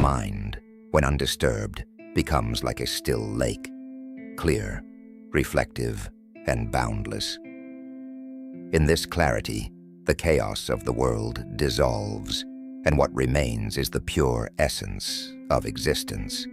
mind, when undisturbed, becomes like a still lake, clear, reflective, and boundless. In this clarity, the chaos of the world dissolves, and what remains is the pure essence of existence.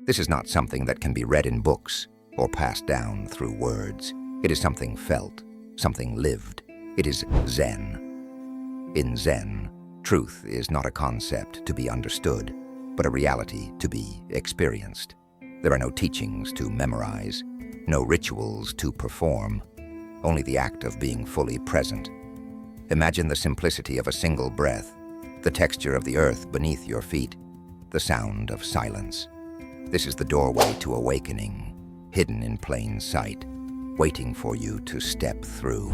This is not something that can be read in books or passed down through words. It is something felt, something lived. It is Zen. In Zen, truth is not a concept to be understood, but a reality to be experienced. There are no teachings to memorize, no rituals to perform, only the act of being fully present. Imagine the simplicity of a single breath, the texture of the earth beneath your feet, the sound of silence. This is the doorway to awakening, hidden in plain sight, waiting for you to step through.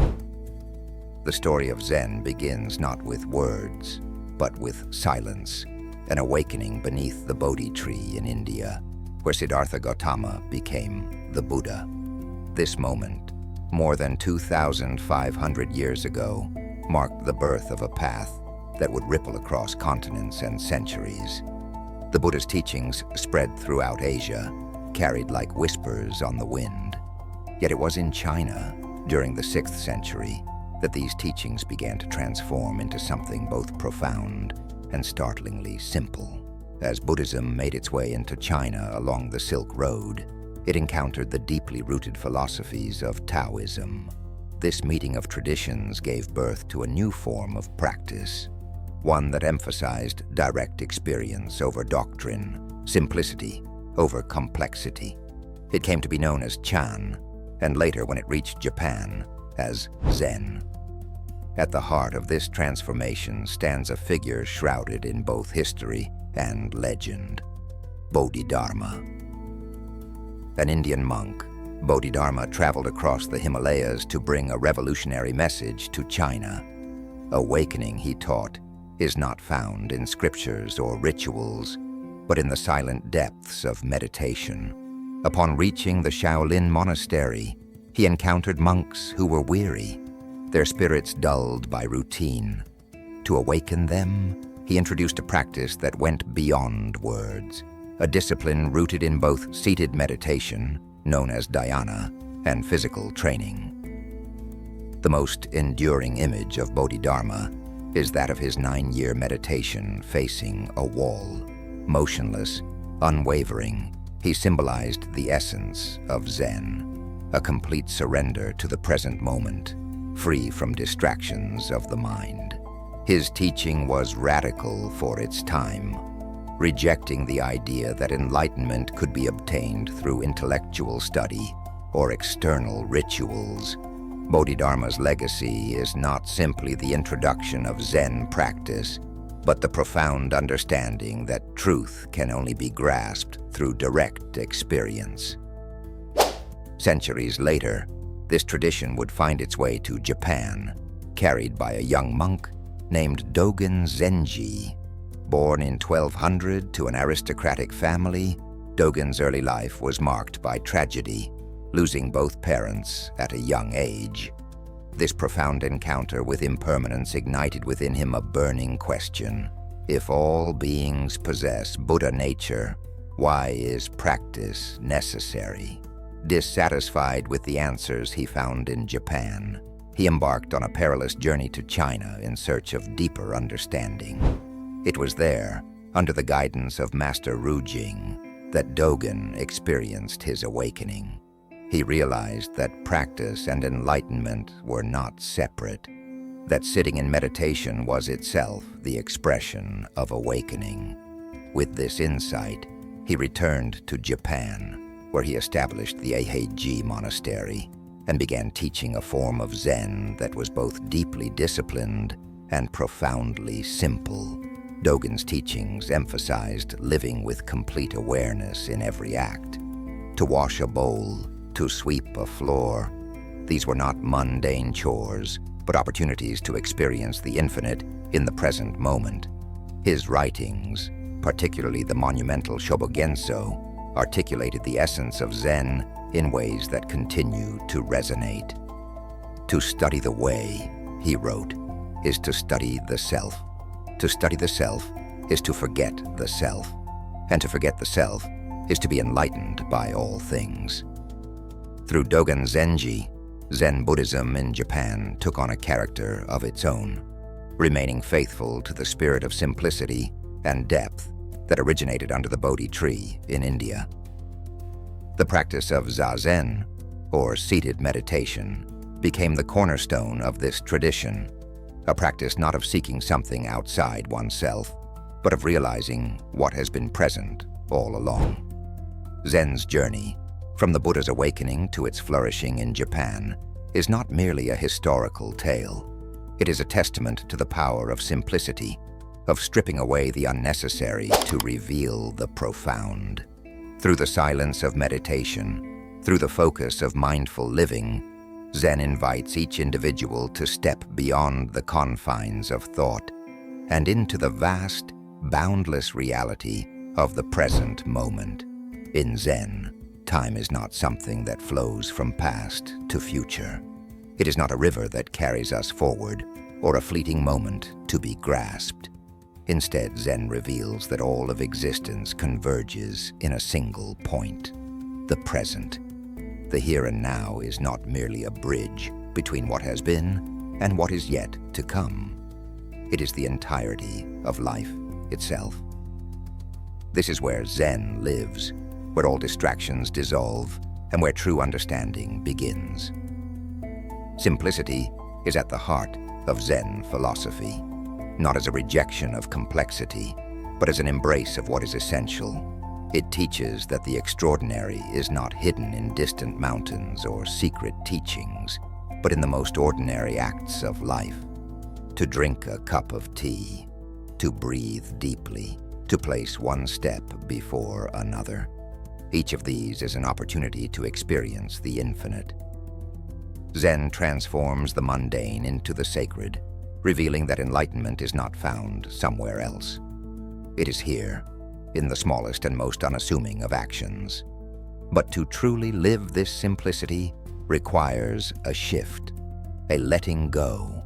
The story of Zen begins not with words, but with silence, an awakening beneath the Bodhi tree in India, where Siddhartha Gautama became the Buddha. This moment, more than 2,500 years ago, marked the birth of a path that would ripple across continents and centuries. The Buddha's teachings spread throughout Asia, carried like whispers on the wind. Yet it was in China, during the 6th century, that these teachings began to transform into something both profound and startlingly simple. As Buddhism made its way into China along the Silk Road, it encountered the deeply rooted philosophies of Taoism. This meeting of traditions gave birth to a new form of practice, one that emphasized direct experience over doctrine, simplicity over complexity. It came to be known as Chan, and later, when it reached Japan, as Zen. At the heart of this transformation stands a figure shrouded in both history and legend: Bodhidharma. An Indian monk, Bodhidharma traveled across the Himalayas to bring a revolutionary message to China. Awakening, he taught, is not found in scriptures or rituals, but in the silent depths of meditation. Upon reaching the Shaolin monastery, he encountered monks who were weary, their spirits dulled by routine. To awaken them, he introduced a practice that went beyond words, a discipline rooted in both seated meditation, known as dhyana, and physical training. The most enduring image of Bodhidharma is that of his 9-year meditation facing a wall. Motionless, unwavering, he symbolized the essence of Zen, a complete surrender to the present moment, free from distractions of the mind. His teaching was radical for its time, rejecting the idea that enlightenment could be obtained through intellectual study or external rituals. Bodhidharma's legacy is not simply the introduction of Zen practice, but the profound understanding that truth can only be grasped through direct experience. Centuries later, this tradition would find its way to Japan, carried by a young monk named Dogen Zenji. Born in 1200 to an aristocratic family, Dogen's early life was marked by tragedy, losing both parents at a young age. This profound encounter with impermanence ignited within him a burning question: if all beings possess Buddha nature, why is practice necessary? Dissatisfied with the answers he found in Japan, he embarked on a perilous journey to China in search of deeper understanding. It was there, under the guidance of Master Rujing, that Dogen experienced his awakening. He realized that practice and enlightenment were not separate, that sitting in meditation was itself the expression of awakening. With this insight, he returned to Japan, where he established the Eiheiji monastery and began teaching a form of Zen that was both deeply disciplined and profoundly simple. Dogen's teachings emphasized living with complete awareness in every act. To wash a bowl, to sweep a floor, these were not mundane chores, but opportunities to experience the infinite in the present moment. His writings, particularly the monumental Shobogenso, articulated the essence of Zen in ways that continue to resonate. To study the way, he wrote, is to study the self. To study the self is to forget the self. and to forget the self is to be enlightened by all things. Through Dogen Zenji, Zen Buddhism in Japan took on a character of its own, remaining faithful to the spirit of simplicity and depth that originated under the Bodhi tree in India. The practice of Zazen, or seated meditation, became the cornerstone of this tradition, a practice not of seeking something outside oneself, but of realizing what has been present all along. Zen's journey, from the Buddha's awakening to its flourishing in Japan, is not merely a historical tale. It is a testament to the power of simplicity, of stripping away the unnecessary to reveal the profound. Through the silence of meditation, through the focus of mindful living, Zen invites each individual to step beyond the confines of thought and into the vast, boundless reality of the present moment. In Zen, time is not something that flows from past to future. It is not a river that carries us forward or a fleeting moment to be grasped. Instead, Zen reveals that all of existence converges in a single point, the present. The here and now is not merely a bridge between what has been and what is yet to come. It is the entirety of life itself. This is where Zen lives, where all distractions dissolve and where true understanding begins. Simplicity is at the heart of Zen philosophy, not as a rejection of complexity, but as an embrace of what is essential. It teaches that the extraordinary is not hidden in distant mountains or secret teachings, but in the most ordinary acts of life. To drink a cup of tea, to breathe deeply, to place one step before another. Each of these is an opportunity to experience the infinite. Zen transforms the mundane into the sacred, revealing that enlightenment is not found somewhere else. It is here, in the smallest and most unassuming of actions. But to truly live this simplicity requires a shift, a letting go.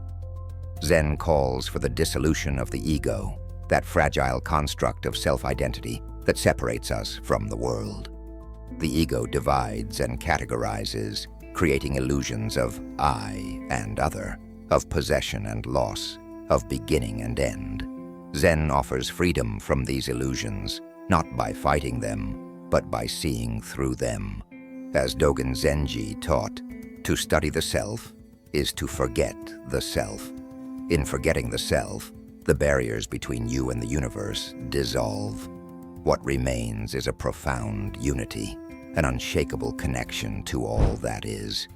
Zen calls for the dissolution of the ego, that fragile construct of self-identity that separates us from the world. The ego divides and categorizes, creating illusions of I and other, of possession and loss, of beginning and end. Zen offers freedom from these illusions, not by fighting them, but by seeing through them. As Dogen Zenji taught, to study the self is to forget the self. In forgetting the self, the barriers between you and the universe dissolve. What remains is a profound unity, an unshakable connection to all that is.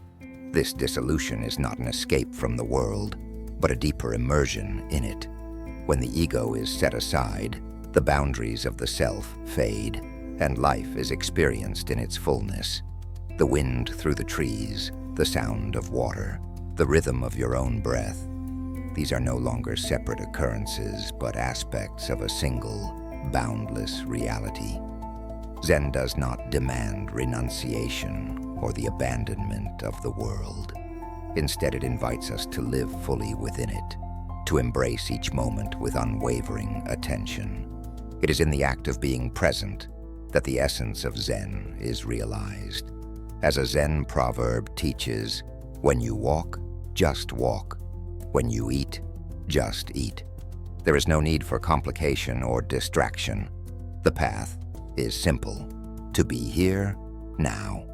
This dissolution is not an escape from the world, but a deeper immersion in it. When the ego is set aside, the boundaries of the self fade, and life is experienced in its fullness. The wind through the trees, the sound of water, the rhythm of your own breath. These are no longer separate occurrences, but aspects of a single, boundless reality. Zen does not demand renunciation or the abandonment of the world. Instead, it invites us to live fully within it, to embrace each moment with unwavering attention. It is in the act of being present that the essence of Zen is realized. As a Zen proverb teaches, when you walk, just walk. When you eat, just eat. There is no need for complication or distraction. The path is simple: to be here, now.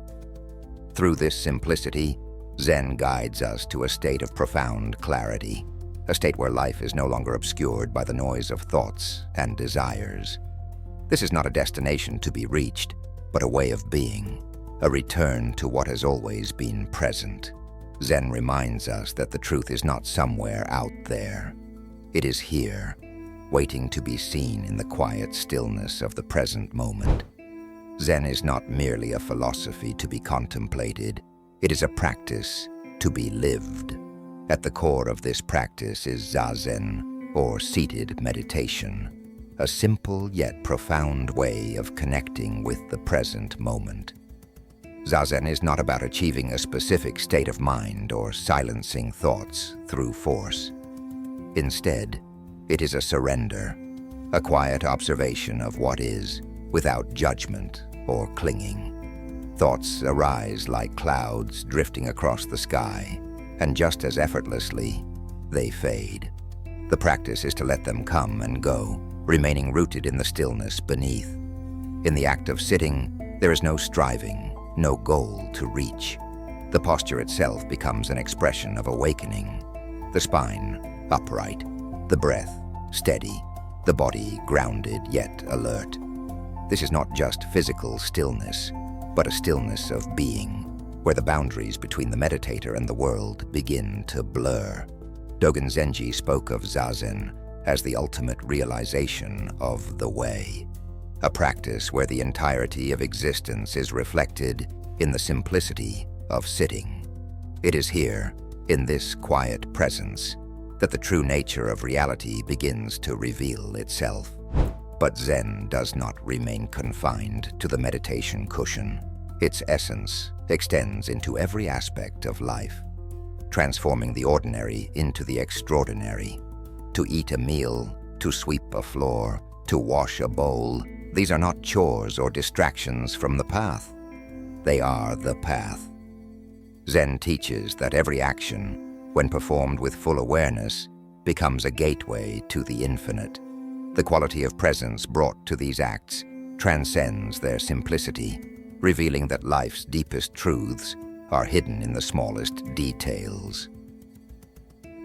Through this simplicity, Zen guides us to a state of profound clarity, a state where life is no longer obscured by the noise of thoughts and desires. This is not a destination to be reached, but a way of being, a return to what has always been present. Zen reminds us that the truth is not somewhere out there. It is here, waiting to be seen in the quiet stillness of the present moment. Zen is not merely a philosophy to be contemplated. It is a practice to be lived. At the core of this practice is Zazen, or seated meditation, a simple yet profound way of connecting with the present moment. Zazen is not about achieving a specific state of mind or silencing thoughts through force. Instead, it is a surrender, a quiet observation of what is, without judgment or clinging. Thoughts arise like clouds drifting across the sky, and just as effortlessly, they fade. The practice is to let them come and go, remaining rooted in the stillness beneath. In the act of sitting, there is no striving, no goal to reach. The posture itself becomes an expression of awakening. The spine upright, the breath steady, the body grounded yet alert. This is not just physical stillness, but a stillness of being, where the boundaries between the meditator and the world begin to blur. Dogen Zenji spoke of Zazen as the ultimate realization of the way, a practice where the entirety of existence is reflected in the simplicity of sitting. It is here, in this quiet presence, that the true nature of reality begins to reveal itself. But Zen does not remain confined to the meditation cushion. Its essence extends into every aspect of life, transforming the ordinary into the extraordinary. To eat a meal, to sweep a floor, to wash a bowl, these are not chores or distractions from the path. They are the path. Zen teaches that every action, when performed with full awareness, becomes a gateway to the infinite. The quality of presence brought to these acts transcends their simplicity, revealing that life's deepest truths are hidden in the smallest details.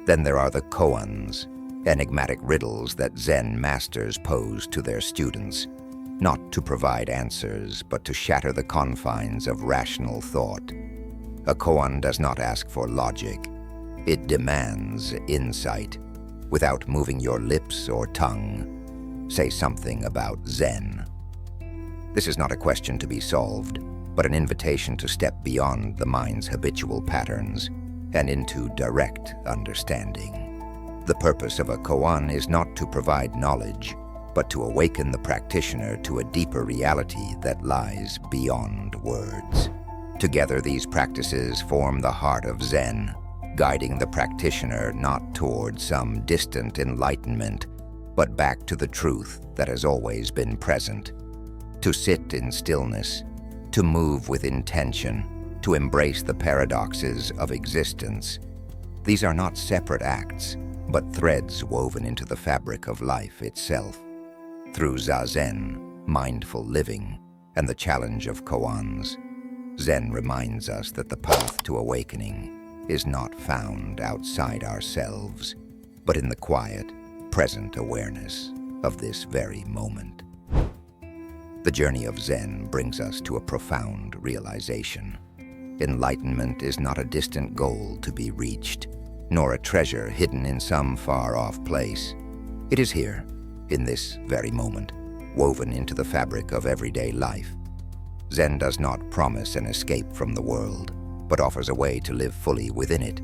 Then there are the koans, enigmatic riddles that Zen masters pose to their students, not to provide answers, but to shatter the confines of rational thought. A koan does not ask for logic. It demands insight. Without moving your lips or tongue, say something about Zen. This is not a question to be solved, but an invitation to step beyond the mind's habitual patterns and into direct understanding. The purpose of a koan is not to provide knowledge, but to awaken the practitioner to a deeper reality that lies beyond words. Together, these practices form the heart of Zen, guiding the practitioner not toward some distant enlightenment, but back to the truth that has always been present. To sit in stillness, to move with intention, to embrace the paradoxes of existence. These are not separate acts, but threads woven into the fabric of life itself. Through Zazen, mindful living, and the challenge of koans, Zen reminds us that the path to awakening is not found outside ourselves, but in the quiet, present awareness of this very moment. The journey of Zen brings us to a profound realization. Enlightenment is not a distant goal to be reached, nor a treasure hidden in some far-off place. It is here, in this very moment, woven into the fabric of everyday life. Zen does not promise an escape from the world, but offers a way to live fully within it,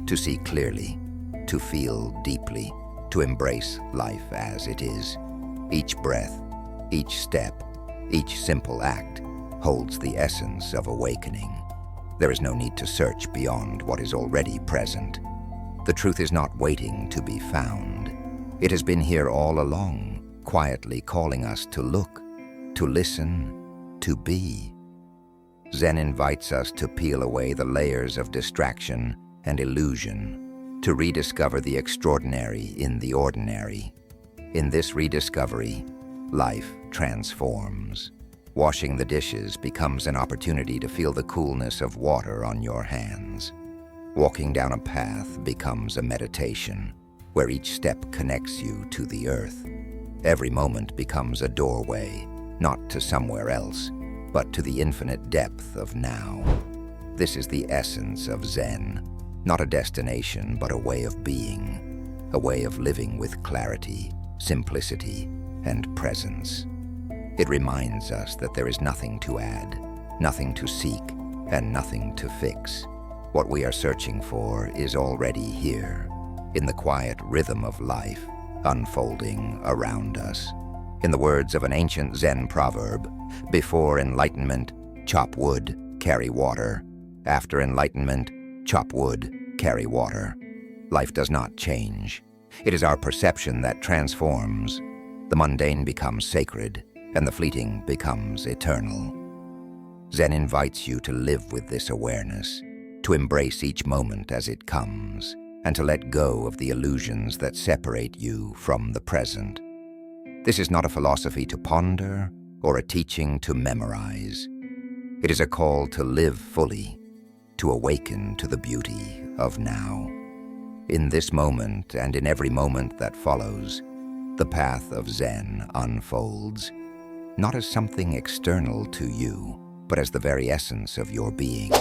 to see clearly, to feel deeply, to embrace life as it is. Each breath, each step, each simple act holds the essence of awakening. There is no need to search beyond what is already present. The truth is not waiting to be found. It has been here all along, quietly calling us to look, to listen, to be. Zen invites us to peel away the layers of distraction and illusion, to rediscover the extraordinary in the ordinary. In this rediscovery, life transforms. Washing the dishes becomes an opportunity to feel the coolness of water on your hands. Walking down a path becomes a meditation, where each step connects you to the earth. Every moment becomes a doorway, not to somewhere else, but to the infinite depth of now. This is the essence of Zen, not a destination, but a way of being, a way of living with clarity, simplicity, and presence. It reminds us that there is nothing to add, nothing to seek, and nothing to fix. What we are searching for is already here, in the quiet rhythm of life, unfolding around us. In the words of an ancient Zen proverb, before enlightenment, chop wood, carry water. After enlightenment, chop wood, carry water. Life does not change. It is our perception that transforms. The mundane becomes sacred, and the fleeting becomes eternal. Zen invites you to live with this awareness, to embrace each moment as it comes, and to let go of the illusions that separate you from the present. This is not a philosophy to ponder or a teaching to memorize. It is a call to live fully, to awaken to the beauty of now. In this moment and in every moment that follows, the path of Zen unfolds, not as something external to you, but as the very essence of your being.